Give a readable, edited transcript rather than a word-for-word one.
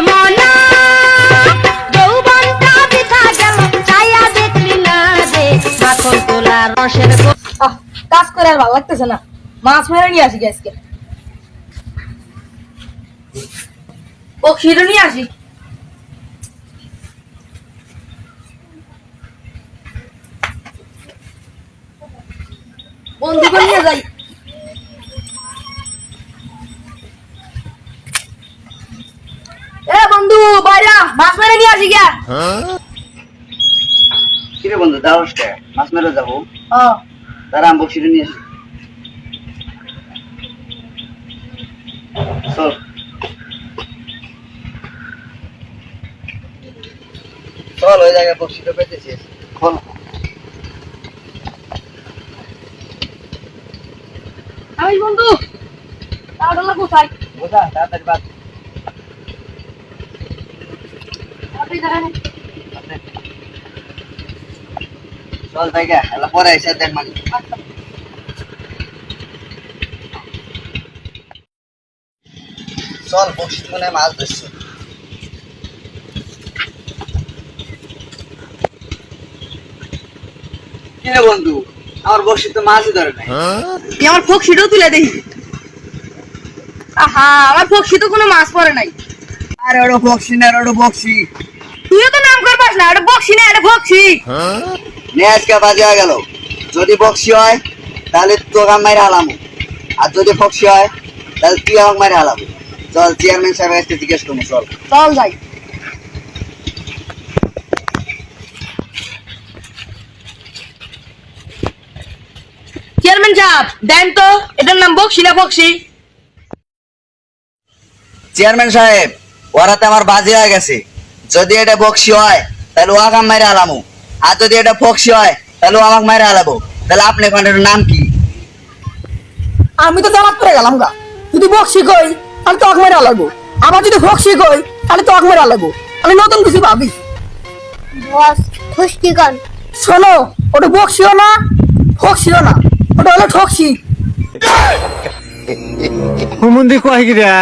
মনা যৌবনটা বৃথা গেল ছায়া দেখলি না রে মাখন তোলা রসের কাজ করে আর ভালো লাগতেছে না, মাছ মেরে নিয়ে আসি আজকে। ও খিরে নিয়ে আসি। বন্ধুকে নিয়ে যাই। এ বন্ধু বাইরা মাছ মেরে নিয়ে আসি গিয়া। কিরে বন্ধু দাওসটা মাছ মেরে যাবো, তারা আমি বসিয়ে নিয়ে আসি। চল চল ওই জায়গায় বসিটা পেতেছি, খোল। আমি বন্ধু তাহলে কোথায় বোঝা তাড়াতাড়ি বাদ। আপনি জানেন চল জায়গা এলা পরে এসে দেখ মানে চল বসি মনে হয় মাছ ধরছে। কিরে বন্ধু আমার বসি তো মাছই ধরে নাই। তুই আমার ফকশিটাও তুলে দেখি। আহা আমার ফকশি তো কোনো মাছ পড়ে নাই। আরে ওটা বক্সি না, ওটা বক্সি। তুইও তো নাম করে পাস না, এটা বকশি না এটা ফকশি। নে আজকে বাজে হয়ে গেল, যদি বক্সি হয় তাহলে তোকে আমি মাইরে হালামু, আর যদি ফক্সি হয় তাহলে তুই আমাকে মাইরে হালাবো। চল চেয়ারম্যান সাহেবের কাছে জিজ্ঞেস করবো, চল। চল যাই। চেয়ারম্যান সাহেব দেন তো এটার নাম বকশি না ফকশি? চেয়ারম্যান সাহেব ওরাতে আমার বাজে হয়ে গেছে, যদি এটা বক্সি হয় তাহলে ও আমাকে মাইরে হালামু, আর যদি এটা ফক্সি হয় তাহলে ও আমাকে মাইরে হালাবো। তাহলে আপনি এখন এটার নাম কি? আমি তো জামাত পড়ে গেলাম গা। যদি বকশি কই তাহলে তো আকমেরা লাগবো, আবার যদি ফকশি কই তাহলে তো আকমেরা লাগবো। আমি নতুন কিছু ভাবি। বস খুশকি গান শোনো, ওটা বকশিও না ফকশিও না, ওটা হলো ঠকশি। হুমুন্দি কয় গিরা